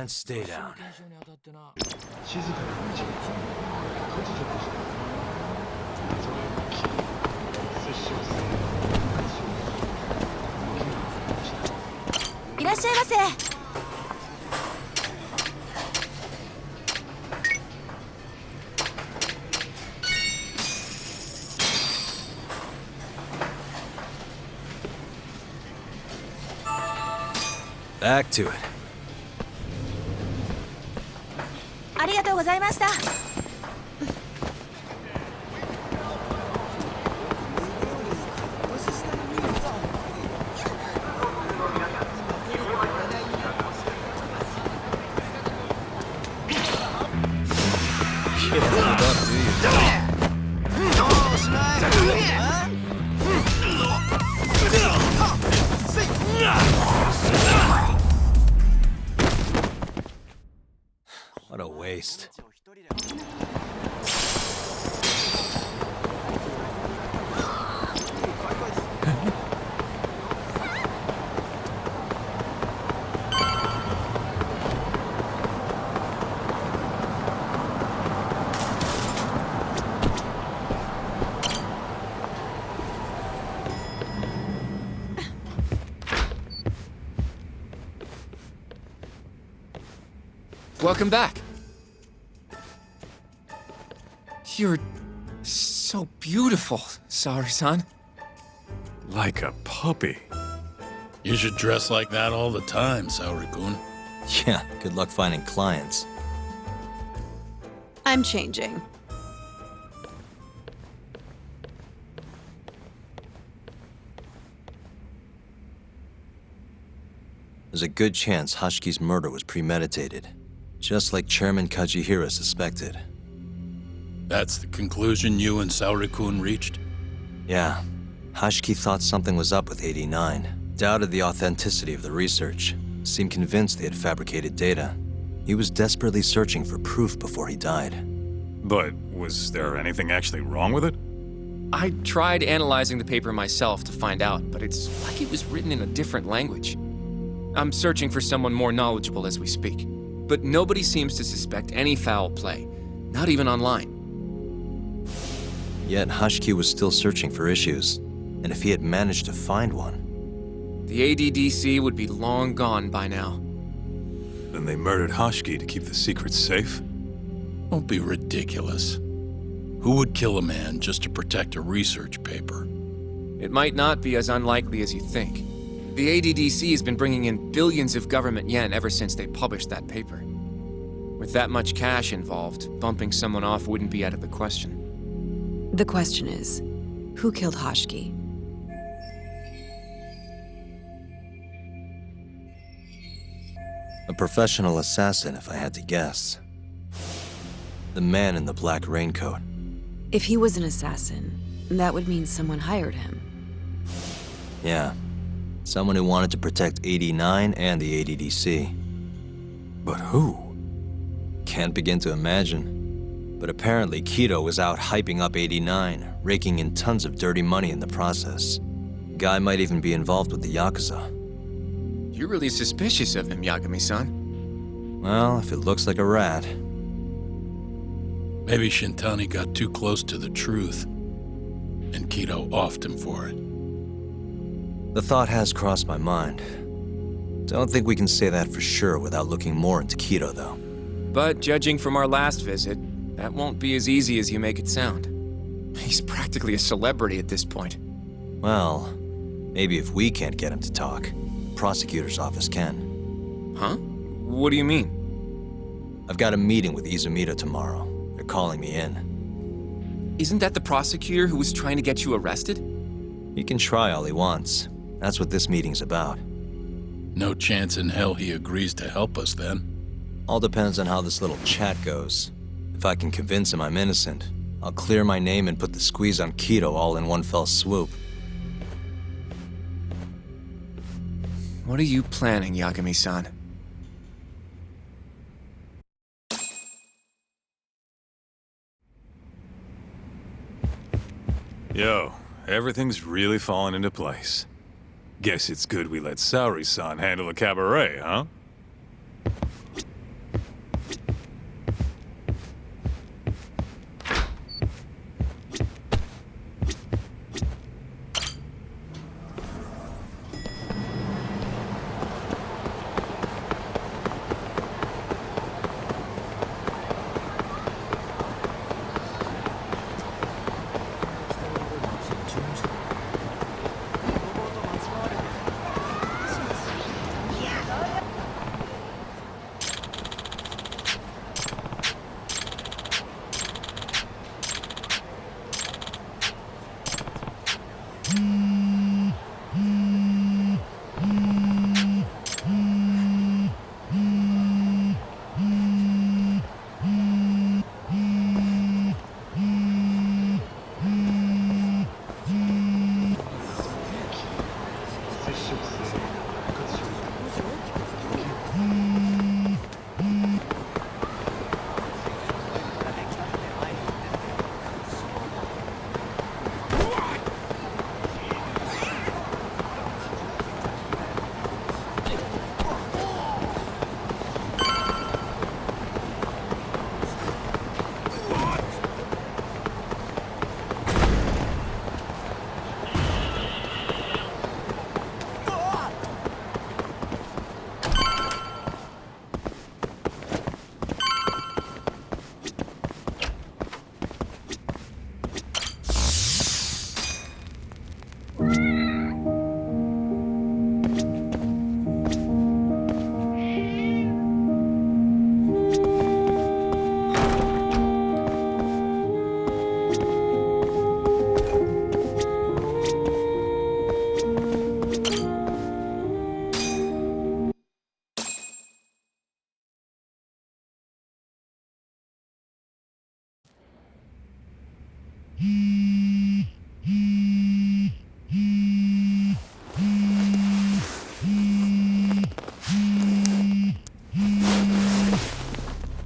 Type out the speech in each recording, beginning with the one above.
and stay down. 静かな道が突如として謎の木殺傷性解消動きがありました。いらっしゃいませ。Back to it. ありがとうございました。What a waste. Welcome back. You're so beautiful, Saori-san. Like a puppy. You should dress like that all the time, Saori-kun. Yeah, good luck finding clients. I'm changing. There's a good chance Hashiki's murder was premeditated, just like Chairman Kajihira suspected. That's the conclusion you and Saori-kun reached? Yeah, Hashiki thought something was up with 89, doubted the authenticity of the research, seemed convinced they had fabricated data. He was desperately searching for proof before he died. But was there anything actually wrong with it? I tried analyzing the paper myself to find out, but it's like it was written in a different language. I'm searching for someone more knowledgeable as we speak, but nobody seems to suspect any foul play, not even online. Yet Hashiki was still searching for issues, and if he had managed to find one... The ADDC would be long gone by now. Then they murdered Hashiki to keep the secret safe? Don't be ridiculous. Who would kill a man just to protect a research paper? It might not be as unlikely as you think. The ADDC has been bringing in billions of government yen ever since they published that paper. With that much cash involved, bumping someone off wouldn't be out of the question. The question is, who killed Hashiki? A professional assassin, if I had to guess. The man in the black raincoat. If he was an assassin, that would mean someone hired him. Yeah. Someone who wanted to protect 89 and the ADDC. But who? Can't begin to imagine. But apparently Kido was out hyping up 89, raking in tons of dirty money in the process. Guy might even be involved with the Yakuza. You're really suspicious of him, Yagami-san. Well, if it looks like a rat. Maybe Shintani got too close to the truth, and Kido offed him for it. The thought has crossed my mind. Don't think we can say that for sure without looking more into Kido, though. But judging from our last visit, that won't be as easy as you make it sound. He's practically a celebrity at this point. Well, maybe if we can't get him to talk, prosecutor's office can. Huh? What do you mean? I've got a meeting with Izumida tomorrow. They're calling me in. Isn't that the prosecutor who was trying to get you arrested? He can try all he wants. That's what this meeting's about. No chance in hell he agrees to help us then. All depends on how this little chat goes. If I can convince him I'm innocent, I'll clear my name and put the squeeze on Kido all in one fell swoop. What are you planning, Yagami-san? Yo, everything's really falling into place. Guess it's good we let Saori-san handle the cabaret, huh?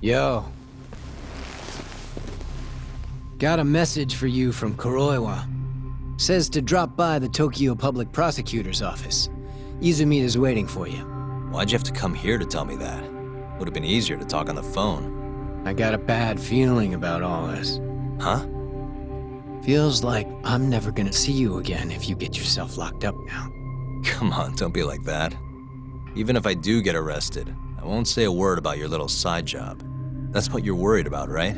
Yo. Got a message for you from Kuroiwa. Says to drop by the Tokyo Public Prosecutor's office. Izumida's waiting for you. Why'd you have to come here to tell me that? Would have been easier to talk on the phone. I got a bad feeling about all this. Huh? Feels like I'm never gonna see you again if you get yourself locked up now. Come on, don't be like that. Even if I do get arrested, I won't say a word about your little side job. That's what you're worried about, right?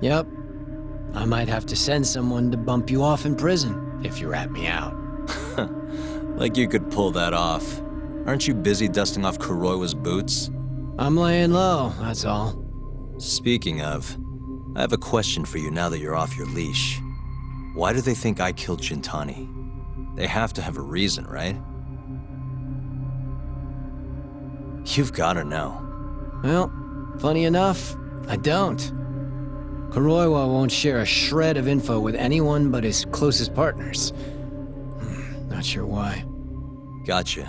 Yep. I might have to send someone to bump you off in prison if you rat me out. Like you could pull that off. Aren't you busy dusting off Kuroiwa's boots? I'm laying low, that's all. Speaking of, I have a question for you now that you're off your leash. Why do they think I killed Shintani? They have to have a reason, right? You've gotta know. Well, funny enough, I don't. Kuroiwa won't share a shred of info with anyone but his closest partners. Not sure why. Gotcha.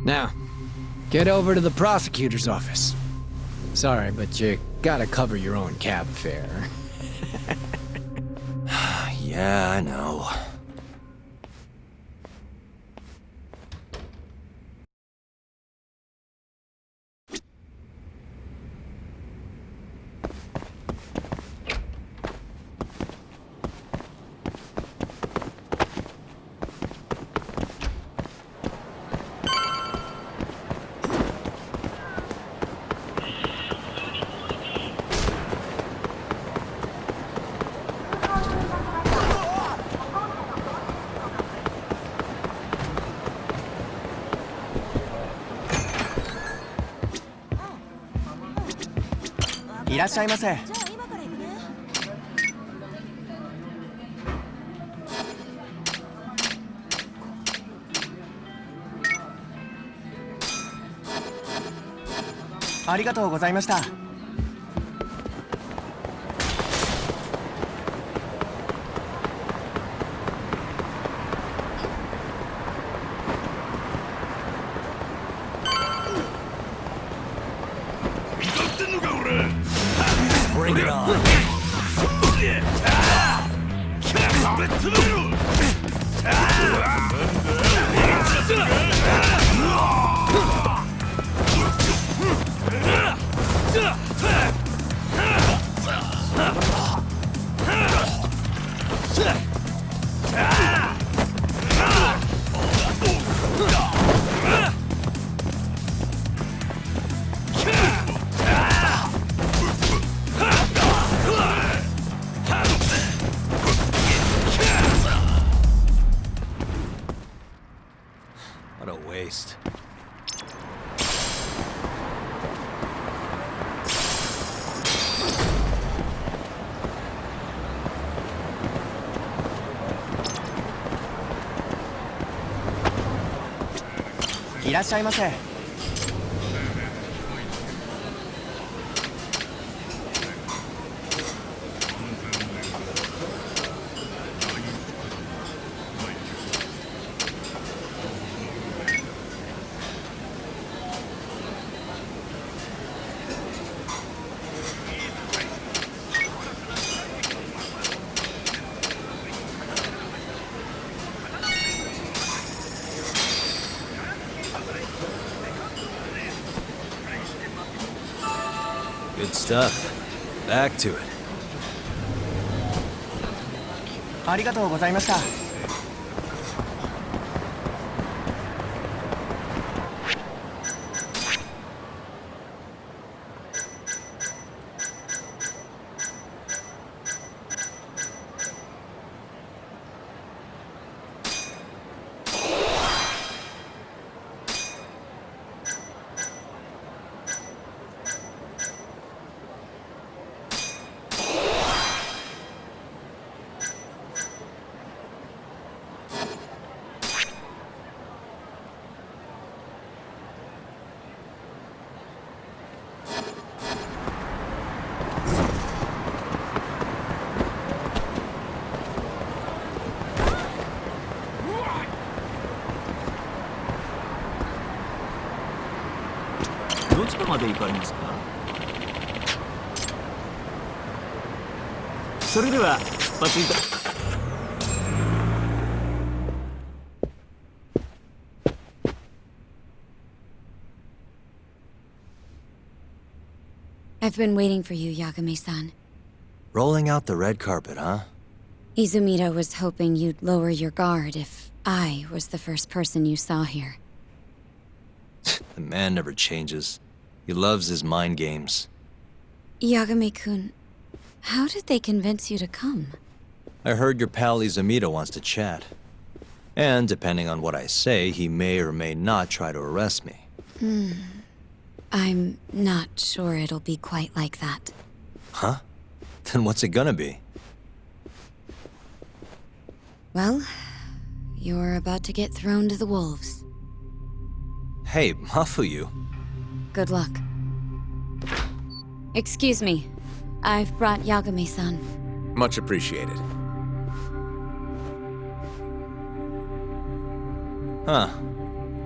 Now, get over to the prosecutor's office. Sorry, but you gotta cover your own cab fare. Yeah, I know.いらっしゃいませ。じゃあ今から行くね。ありがとうございました。Bring it on. What a waste.「いらっしゃいませ」。Good stuff. Back to it. ありがとうございました。どちらまで行かれますか？それでは出発いた。I've been waiting for you, Yagami-san. Rolling out the red carpet, huh? Izumida was hoping you'd lower your guard if I was the first person you saw here. The man never changes. He loves his mind games. Yagami-kun, how did they convince you to come? I heard your pal Izumida wants to chat. And depending on what I say, he may or may not try to arrest me. I'm not sure it'll be quite like that. Huh? Then what's it gonna be? Well, you're about to get thrown to the wolves. Hey, Mafuyu. Good luck. Excuse me. I've brought Yagami-san. Much appreciated. Huh.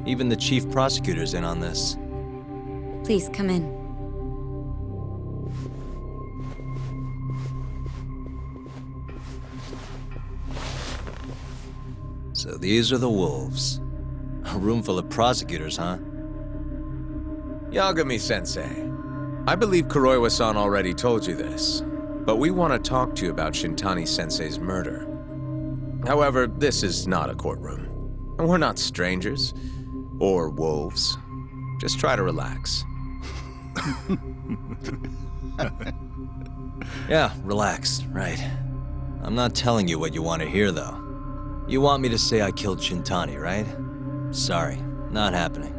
Even the chief prosecutor's in on this. Please come in. So these are the wolves. A room full of prosecutors, huh? Yagami-sensei, I believe Kuroiwa-san already told you this, but we want to talk to you about Shintani-sensei's murder. However, this is not a courtroom. And we're not strangers, or wolves. Just try to relax. Yeah, relax, right. I'm not telling you what you want to hear, though. You want me to say I killed Shintani, right? Sorry, not happening.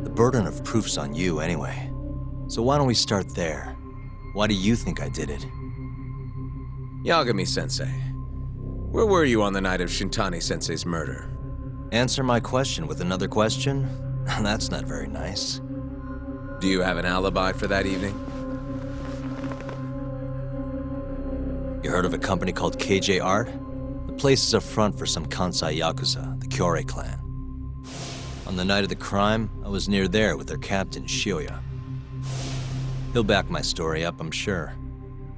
The burden of proof's on you, anyway. So why don't we start there? Why do you think I did it? Yagami-sensei, where were you on the night of Shintani-sensei's murder? Answer my question with another question? That's not very nice. Do you have an alibi for that evening? You heard of a company called KJ Art? The place is a front for some Kansai Yakuza, the Kyorei clan. On the night of the crime, I was near there with their captain, Shioya. He'll back my story up, I'm sure.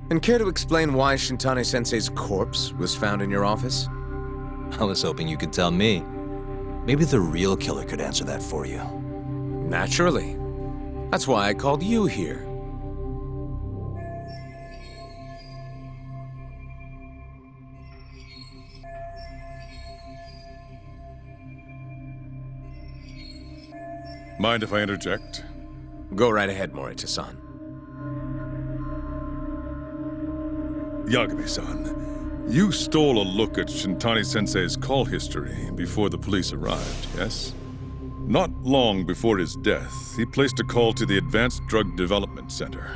And care to explain why Shintani-sensei's corpse was found in your office? I was hoping you could tell me. Maybe the real killer could answer that for you. Naturally. That's why I called you here. Mind if I interject? Go right ahead, Morita-san. Yagami-san, you stole a look at Shintani-sensei's call history before the police arrived, yes? Not long before his death, he placed a call to the Advanced Drug Development Center.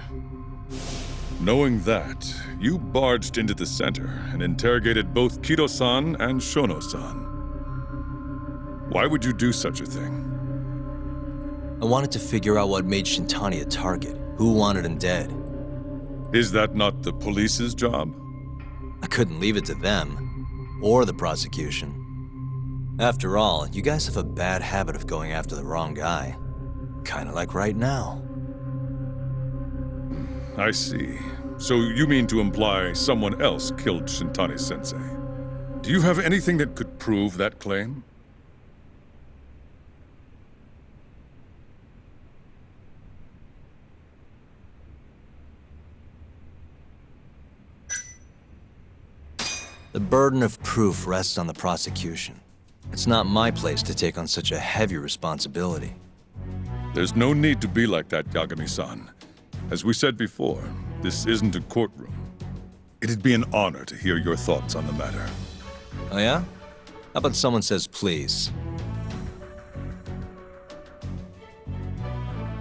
Knowing that, you barged into the center and interrogated both Kido-san and Shono-san. Why would you do such a thing? I wanted to figure out what made Shintani a target, who wanted him dead. Is that not the police's job? I couldn't leave it to them, or the prosecution. After all, you guys have a bad habit of going after the wrong guy. Kinda like right now. I see. So you mean to imply someone else killed Shintani-sensei? Do you have anything that could prove that claim? The burden of proof rests on the prosecution. It's not my place to take on such a heavy responsibility. There's no need to be like that, Yagami-san. As we said before, this isn't a courtroom. It'd be an honor to hear your thoughts on the matter. Oh yeah? How about someone says please?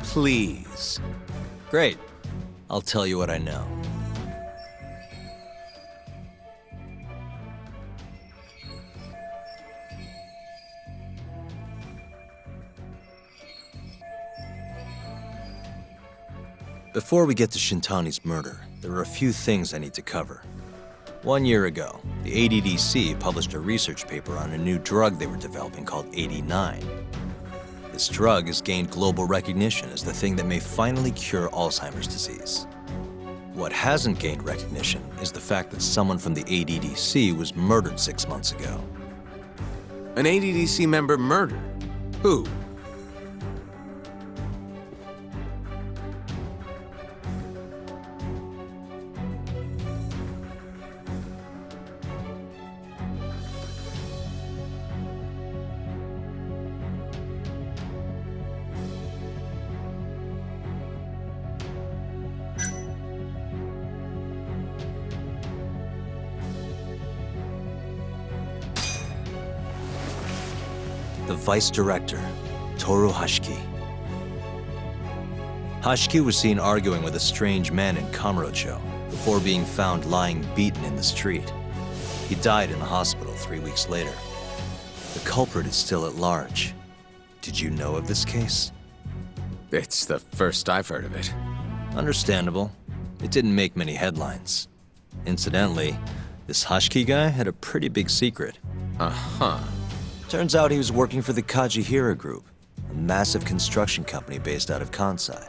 Please. Great. I'll tell you what I know. Before we get to Shintani's murder, there are a few things I need to cover. 1 year ago, the ADDC published a research paper on a new drug they were developing called 89. This drug has gained global recognition as the thing that may finally cure Alzheimer's disease. What hasn't gained recognition is the fact that someone from the ADDC was murdered 6 months ago. An ADDC member murdered? Who? The Vice Director, Toru Hashiki. Hashiki was seen arguing with a strange man in Kamurocho before being found lying beaten in the street. He died in the hospital 3 weeks later. The culprit is still at large. Did you know of this case? It's the first I've heard of it. Understandable. It didn't make many headlines. Incidentally, this Hashiki guy had a pretty big secret. Uh-huh. Turns out he was working for the Kajihira Group, a massive construction company based out of Kansai.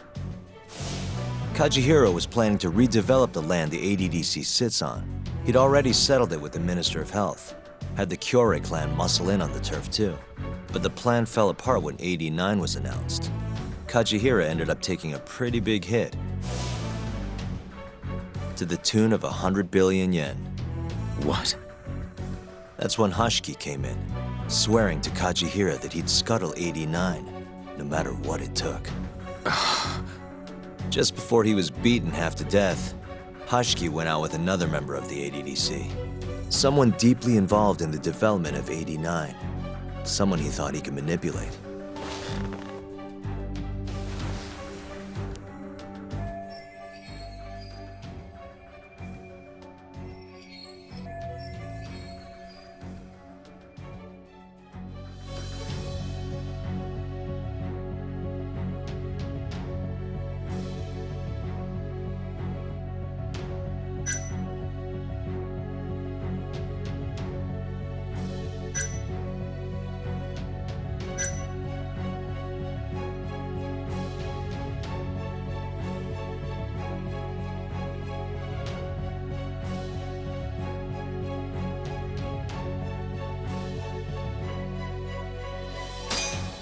Kajihira was planning to redevelop the land the ADDC sits on. He'd already settled it with the Minister of Health, had the Kyorei clan muscle in on the turf too. But the plan fell apart when 89 was announced. Kajihira ended up taking a pretty big hit, to the tune of 100 billion yen. What? That's when Hashiki came in, swearing to Kajihira that he'd scuttle 89, no matter what it took. Just before he was beaten half to death, Hashiki went out with another member of the ADDC. Someone deeply involved in the development of 89. Someone he thought he could manipulate.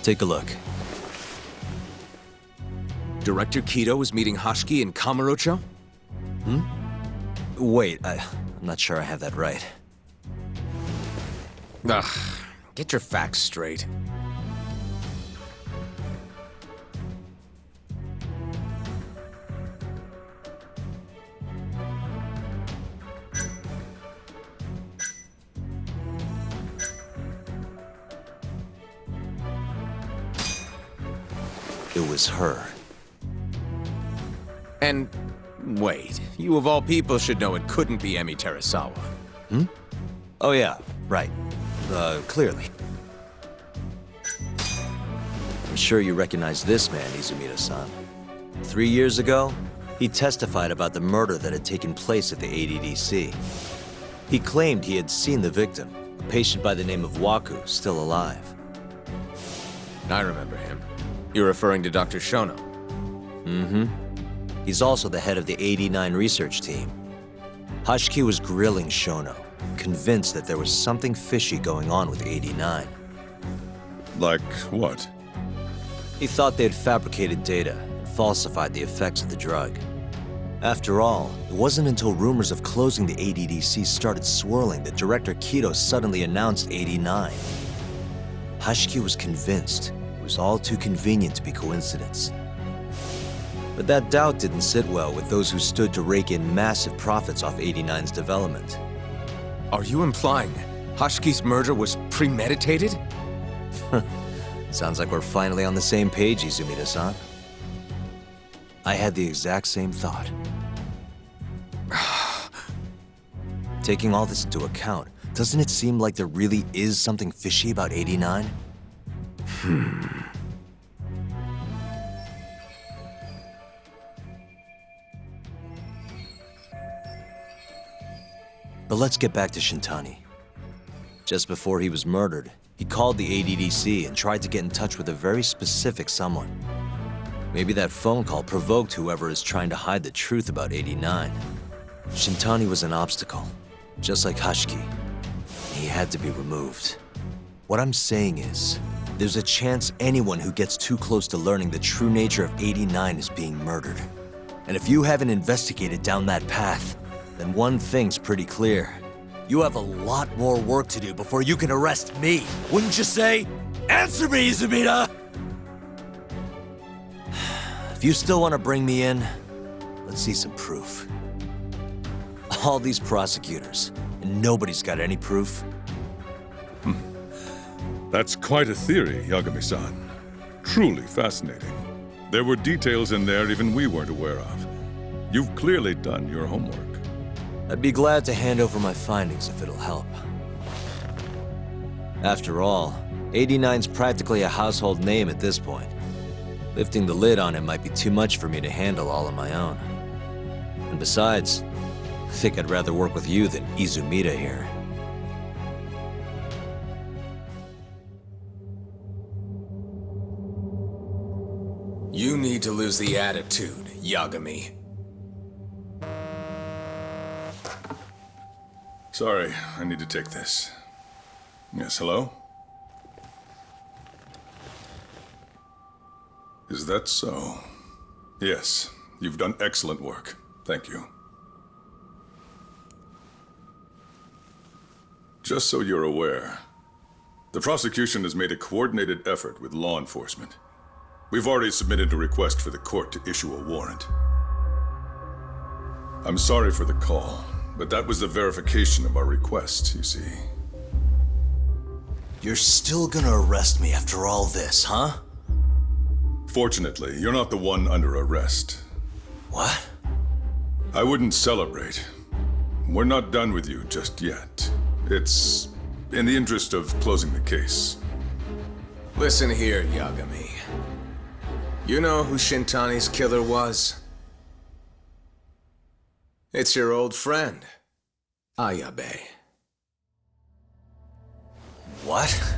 Take a look. Director Kido was meeting Hashiki in Kamurocho? Wait, I'm not sure I have that right. Ugh, get your facts straight. It was her. And wait, you of all people should know it couldn't be Emi Terasawa. Oh yeah, right. Clearly. I'm sure you recognize this man, Izumida-san. 3 years ago, he testified about the murder that had taken place at the ADDC. He claimed he had seen the victim, a patient by the name of Waku, still alive. I remember him. You're referring to Dr. Shono. Mm-hmm. He's also the head of the 89 research team. Hashiki was grilling Shono, convinced that there was something fishy going on with 89. Like what? He thought they had fabricated data and falsified the effects of the drug. After all, it wasn't until rumors of closing the ADDC started swirling that Director Kido suddenly announced 89. Hashiki was convinced it was all too convenient to be coincidence. But that doubt didn't sit well with those who stood to rake in massive profits off 89's development. Are you implying Hashiki's murder was premeditated? Sounds like we're finally on the same page, Izumida-san. I had the exact same thought. Taking all this into account, doesn't it seem like there really is something fishy about 89? But let's get back to Shintani. Just before he was murdered, he called the ADDC and tried to get in touch with a very specific someone. Maybe that phone call provoked whoever is trying to hide the truth about 89. Shintani was an obstacle, just like Hashki. He had to be removed. What I'm saying is, there's a chance anyone who gets too close to learning the true nature of 89 is being murdered. And if you haven't investigated down that path, then one thing's pretty clear. You have a lot more work to do before you can arrest me, wouldn't you say? Answer me, Izumida! If you still want to bring me in, let's see some proof. All these prosecutors, and nobody's got any proof. That's quite a theory, Yagami-san. Truly fascinating. There were details in there even we weren't aware of. You've clearly done your homework. I'd be glad to hand over my findings if it'll help. After all, 89's practically a household name at this point. Lifting the lid on him might be too much for me to handle all on my own. And besides, I think I'd rather work with you than Izumida here. You need to lose the attitude, Yagami. Sorry, I need to take this. Yes, hello? Is that so? Yes, you've done excellent work. Thank you. Just so you're aware, the prosecution has made a coordinated effort with law enforcement. We've already submitted a request for the court to issue a warrant. I'm sorry for the call, but that was the verification of our request, you see. You're still gonna arrest me after all this, huh? Fortunately, you're not the one under arrest. What? I wouldn't celebrate. We're not done with you just yet. It's in the interest of closing the case. Listen here, Yagami. You know who Shintani's killer was? It's your old friend, Ayabe. What?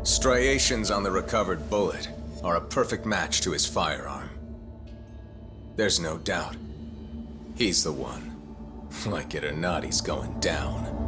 Striations on the recovered bullet are a perfect match to his firearm. There's no doubt. He's the one. Like it or not, he's going down.